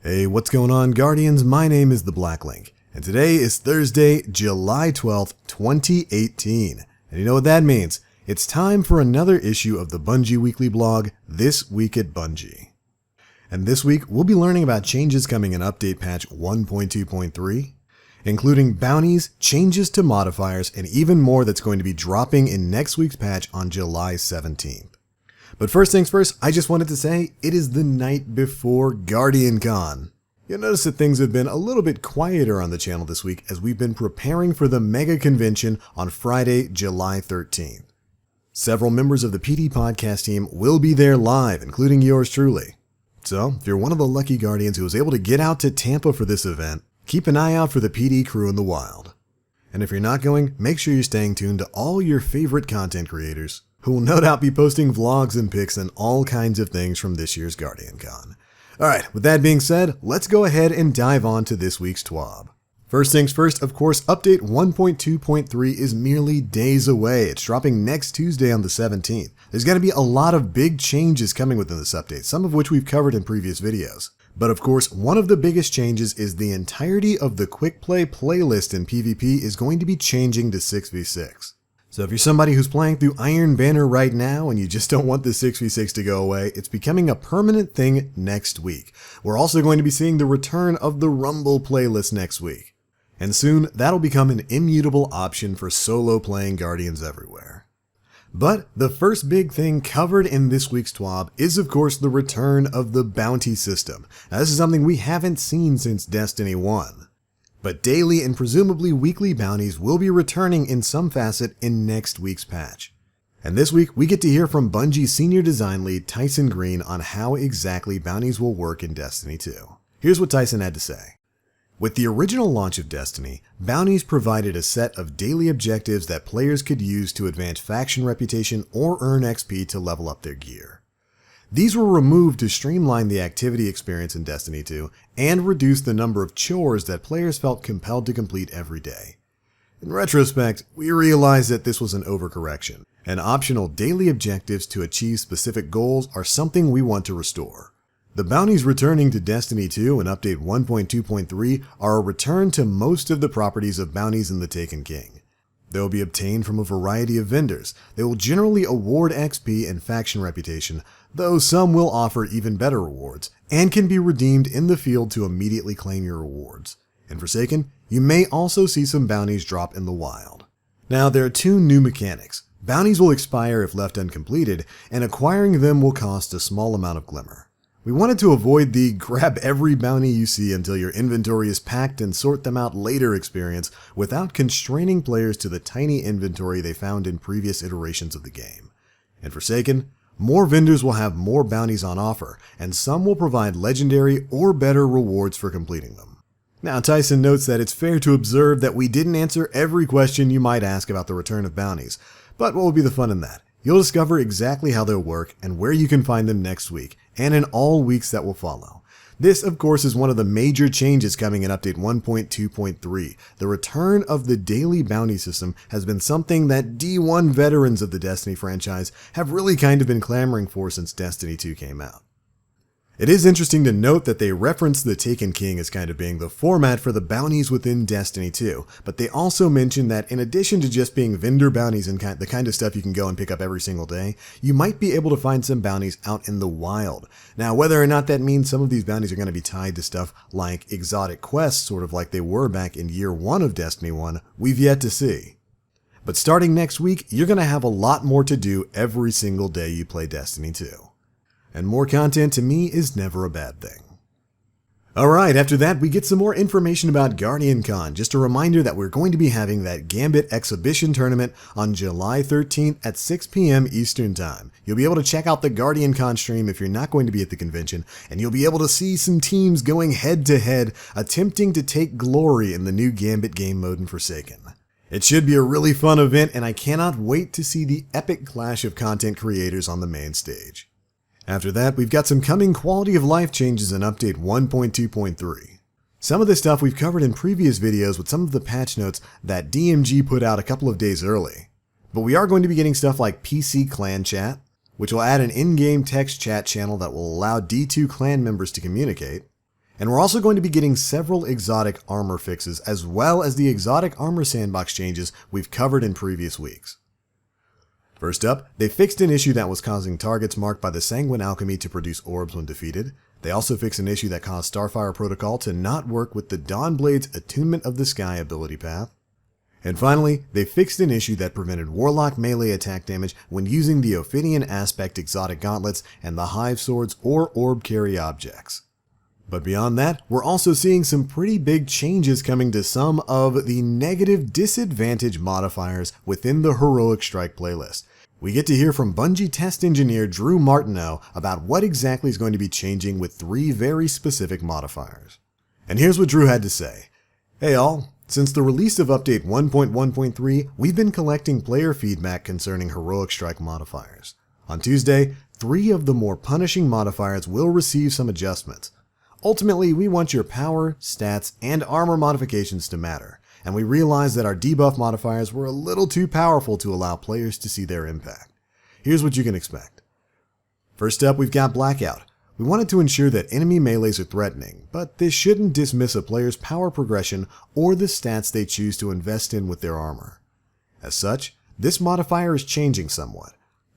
Hey, what's going on, Guardians? My name is the Black Link, and today is Thursday, July 12th, 2018. And you know what that means? It's time for another issue of the Bungie weekly blog, This Week at Bungie. And this week, we'll be learning about changes coming in Update Patch 1.2.3, including bounties, changes to modifiers, and even more that's going to be dropping in next week's patch on July 17th. But first things first, I just wanted to say it is the night before Guardian Con. You'll notice that things have been a little bit quieter on the channel this week as we've been preparing for the mega convention on Friday, July 13th. Several members of the PD podcast team will be there live, including yours truly. So, if you're one of the lucky Guardians who was able to get out to Tampa for this event, keep an eye out for the PD crew in the wild. And if you're not going, make sure you're staying tuned to all your favorite content creators, who will no doubt be posting vlogs and pics and all kinds of things from this year's Guardian Con. Alright, with that being said, let's go ahead and dive on to this week's TWAB. First things first, of course, Update 1.2.3 is merely days away. It's dropping next Tuesday on the 17th. There's going to be a lot of big changes coming within this update, some of which we've covered in previous videos. But of course, one of the biggest changes is the entirety of the quick play playlist in PvP is going to be changing to 6v6. So if you're somebody who's playing through Iron Banner right now and you just don't want the 6v6 to go away, it's becoming a permanent thing next week. We're also going to be seeing the return of the Rumble playlist next week. And soon, that'll become an immutable option for solo playing Guardians everywhere. But the first big thing covered in this week's TWAB is of course the return of the bounty system. Now this is something we haven't seen since Destiny 1. But daily and presumably weekly bounties will be returning in some facet in next week's patch. And this week, we get to hear from Bungie's senior design lead Tyson Green on how exactly bounties will work in Destiny 2. Here's what Tyson had to say. With the original launch of Destiny, bounties provided a set of daily objectives that players could use to advance faction reputation or earn XP to level up their gear. These were removed to streamline the activity experience in Destiny 2 and reduce the number of chores that players felt compelled to complete every day. In retrospect, we realized that this was an overcorrection, and optional daily objectives to achieve specific goals are something we want to restore. The bounties returning to Destiny 2 and Update 1.2.3 are a return to most of the properties of bounties in the Taken King. They will be obtained from a variety of vendors. They will generally award XP and faction reputation, though some will offer even better rewards, and can be redeemed in the field to immediately claim your rewards. In Forsaken, you may also see some bounties drop in the wild. Now, there are two new mechanics. Bounties will expire if left uncompleted, and acquiring them will cost a small amount of glimmer. We wanted to avoid the grab every bounty you see until your inventory is packed and sort them out later experience without constraining players to the tiny inventory they found in previous iterations of the game. In Forsaken, more vendors will have more bounties on offer, and some will provide legendary or better rewards for completing them. Now, Tyson notes that it's fair to observe that we didn't answer every question you might ask about the return of bounties, but what will be the fun in that? You'll discover exactly how they'll work and where you can find them next week, and in all weeks that will follow. This, of course, is one of the major changes coming in Update 1.2.3. The return of the daily bounty system has been something that D1 veterans of the Destiny franchise have really kind of been clamoring for since Destiny 2 came out. It is interesting to note that they reference the Taken King as kind of being the format for the bounties within Destiny 2, but they also mention that in addition to just being vendor bounties and the kind of stuff you can go and pick up every single day, you might be able to find some bounties out in the wild. Now, whether or not that means some of these bounties are going to be tied to stuff like exotic quests, sort of like they were back in year 1 of Destiny 1, we've yet to see. But starting next week, you're going to have a lot more to do every single day you play Destiny 2. And more content to me is never a bad thing. Alright, after that we get some more information about Guardian Con. Just a reminder that we're going to be having that Gambit exhibition tournament on July 13th at 6 p.m. Eastern Time. You'll be able to check out the Guardian Con stream if you're not going to be at the convention, and you'll be able to see some teams going head to head, attempting to take glory in the new Gambit game mode in Forsaken. It should be a really fun event, and I cannot wait to see the epic clash of content creators on the main stage. After that, we've got some coming quality of life changes in Update 1.2.3. Some of this stuff we've covered in previous videos with some of the patch notes that DMG put out a couple of days early. But we are going to be getting stuff like PC Clan Chat, which will add an in-game text chat channel that will allow D2 clan members to communicate. And we're also going to be getting several exotic armor fixes, as well as the exotic armor sandbox changes we've covered in previous weeks. First up, they fixed an issue that was causing targets marked by the Sanguine Alchemy to produce orbs when defeated. They also fixed an issue that caused Starfire Protocol to not work with the Dawnblade's Attunement of the Sky ability path. And finally, they fixed an issue that prevented Warlock melee attack damage when using the Ophidian Aspect exotic gauntlets and the Hive Swords or Orb Carry objects. But beyond that, we're also seeing some pretty big changes coming to some of the negative disadvantage modifiers within the Heroic Strike playlist. We get to hear from Bungie test engineer Drew Martineau about what exactly is going to be changing with 3 very specific modifiers. And here's what Drew had to say. Hey all, since the release of update 1.1.3, we've been collecting player feedback concerning Heroic Strike modifiers. On Tuesday, 3 of the more punishing modifiers will receive some adjustments. Ultimately, we want your power, stats, and armor modifications to matter, and we realized that our debuff modifiers were a little too powerful to allow players to see their impact. Here's what you can expect. First up, we've got Blackout. We wanted to ensure that enemy melees are threatening, but this shouldn't dismiss a player's power progression or the stats they choose to invest in with their armor. As such, this modifier is changing somewhat.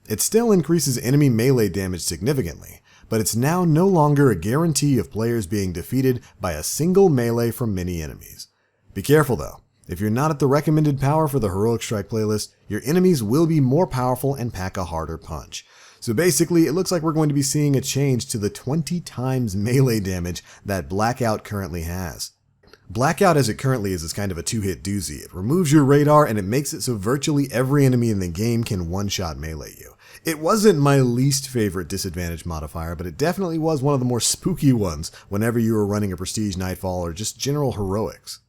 It still increases enemy melee damage significantly, but it's now no longer a guarantee of players being defeated by a single melee from many enemies. Be careful though. If you're not at the recommended power for the Heroic Strike playlist, your enemies will be more powerful and pack a harder punch. So basically, it looks like we're going to be seeing a change to the 20 times melee damage that Blackout currently has. Blackout as it currently is kind of a 2-hit doozy. It removes your radar and it makes it so virtually every enemy in the game can one-shot melee you. It wasn't my least favorite disadvantage modifier, but it definitely was one of the more spooky ones whenever you were running a Prestige Nightfall or just general heroics.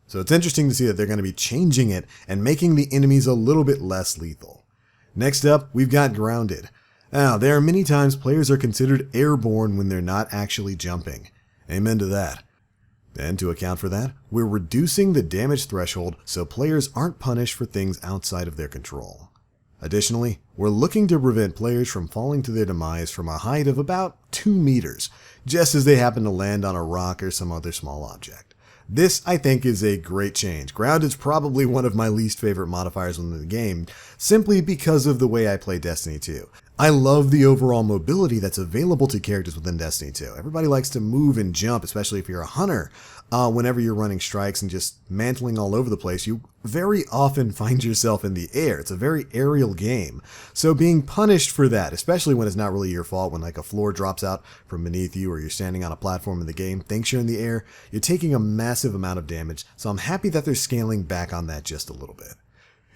So it's interesting to see that they're going to be changing it and making the enemies a little bit less lethal. Next up, we've got Grounded. Now, there are many times players are considered airborne when they're not actually jumping. Amen to that. And to account for that, we're reducing the damage threshold so players aren't punished for things outside of their control. Additionally, we're looking to prevent players from falling to their demise from a height of about 2 meters, just as they happen to land on a rock or some other small object. This, I think, is a great change. Grounded's probably one of my least favorite modifiers in the game, simply because of the way I play Destiny 2. I love the overall mobility that's available to characters within Destiny 2. Everybody likes to move and jump, especially if you're a hunter. Whenever you're running strikes and just mantling all over the place, you very often find yourself in the air. It's a very aerial game. So being punished for that, especially when it's not really your fault, when like a floor drops out from beneath you or you're standing on a platform in the game, thinks you're in the air, you're taking a massive amount of damage. So I'm happy that they're scaling back on that just a little bit.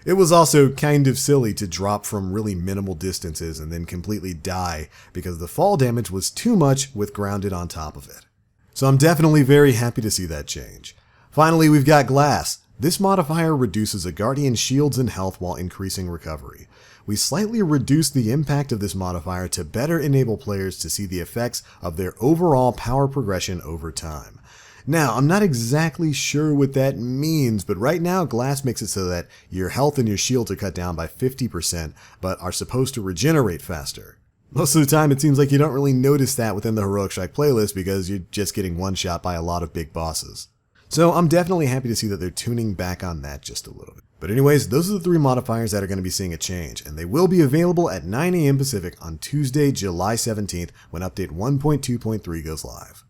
It was also kind of silly to drop from really minimal distances and then completely die because the fall damage was too much with Grounded on top of it. So I'm definitely very happy to see that change. Finally, we've got Glass. This modifier reduces a Guardian's shields and health while increasing recovery. We slightly reduced the impact of this modifier to better enable players to see the effects of their overall power progression over time. Now, I'm not exactly sure what that means, but right now Glass makes it so that your health and your shields are cut down by 50%, but are supposed to regenerate faster. Most of the time, it seems like you don't really notice that within the Heroic Strike playlist because you're just getting one-shot by a lot of big bosses. So I'm definitely happy to see that they're tuning back on that just a little bit. But anyways, those are the 3 modifiers that are going to be seeing a change, and they will be available at 9 AM Pacific on Tuesday, July 17th when update 1.2.3 goes live.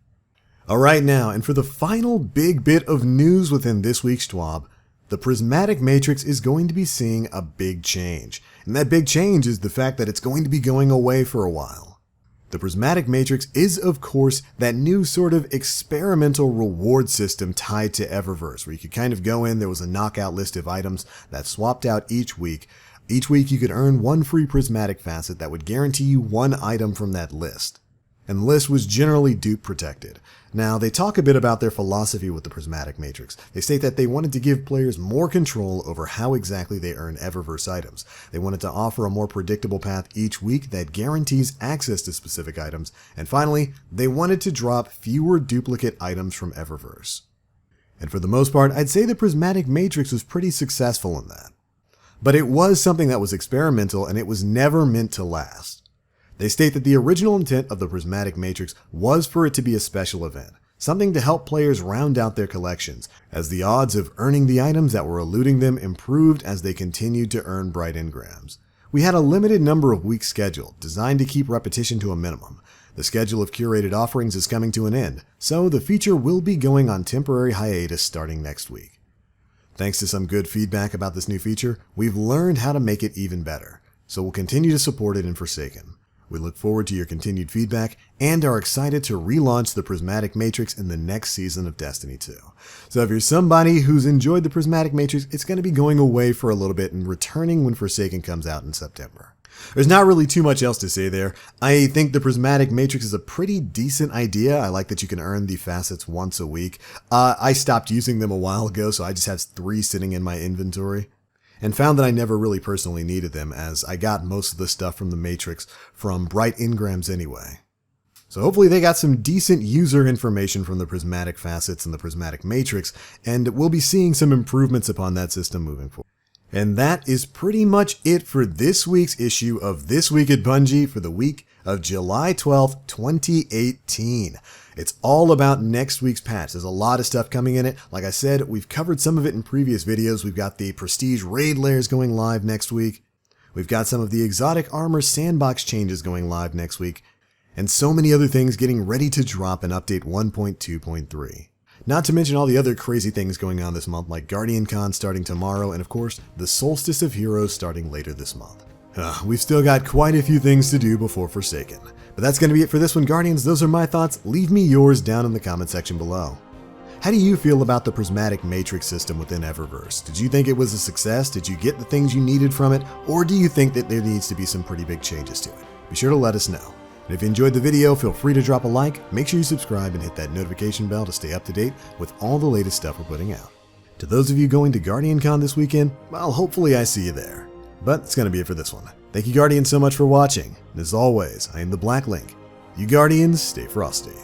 Alright now, and for the final big bit of news within this week's TWAB, the Prismatic Matrix is going to be seeing a big change. And that big change is the fact that it's going to be going away for a while. The Prismatic Matrix is, of course, that new sort of experimental reward system tied to Eververse, where you could kind of go in, there was a knockout list of items that swapped out each week. Each week you could earn 1 free Prismatic facet that would guarantee you 1 item from that list. And the list was generally dupe protected. Now, they talk a bit about their philosophy with the Prismatic Matrix. They state that they wanted to give players more control over how exactly they earn Eververse items. They wanted to offer a more predictable path each week that guarantees access to specific items. And finally, they wanted to drop fewer duplicate items from Eververse. And for the most part, I'd say the Prismatic Matrix was pretty successful in that. But it was something that was experimental and it was never meant to last. They state that the original intent of the Prismatic Matrix was for it to be a special event, something to help players round out their collections, as the odds of earning the items that were eluding them improved as they continued to earn bright engrams. We had a limited number of weeks scheduled, designed to keep repetition to a minimum. The schedule of curated offerings is coming to an end, so the feature will be going on temporary hiatus starting next week. Thanks to some good feedback about this new feature, we've learned how to make it even better, so we'll continue to support it in Forsaken. We look forward to your continued feedback and are excited to relaunch the Prismatic Matrix in the next season of Destiny 2. So if you're somebody who's enjoyed the Prismatic Matrix, it's going to be going away for a little bit and returning when Forsaken comes out in September. There's not really too much else to say there. I think the Prismatic Matrix is a pretty decent idea. I like that you can earn the facets once a week. I stopped using them a while ago, so I just had 3 sitting in my inventory, and found that I never really personally needed them, as I got most of the stuff from the Matrix from bright engrams anyway. So hopefully they got some decent user information from the Prismatic Facets and the Prismatic Matrix, and we'll be seeing some improvements upon that system moving forward. And that is pretty much it for this week's issue of This Week at Bungie for the week of July 12th, 2018. It's all about next week's patch. There's a lot of stuff coming in it. Like I said, we've covered some of it in previous videos. We've got the Prestige Raid Layers going live next week. We've got some of the Exotic Armor Sandbox changes going live next week. And so many other things getting ready to drop in Update 1.2.3. Not to mention all the other crazy things going on this month, like Guardian Con starting tomorrow, and of course, the Solstice of Heroes starting later this month. We've still got quite a few things to do before Forsaken. But that's going to be it for this one, Guardians. Those are my thoughts. Leave me yours down in the comment section below. How do you feel about the Prismatic Matrix system within Eververse? Did you think it was a success? Did you get the things you needed from it? Or do you think that there needs to be some pretty big changes to it? Be sure to let us know. And if you enjoyed the video, feel free to drop a like, make sure you subscribe and hit that notification bell to stay up to date with all the latest stuff we're putting out. To those of you going to Guardian Con this weekend, well, hopefully I see you there. But it's going to be it for this one. Thank you, Guardians, so much for watching. And as always, I am the Black Link. You Guardians, stay frosty.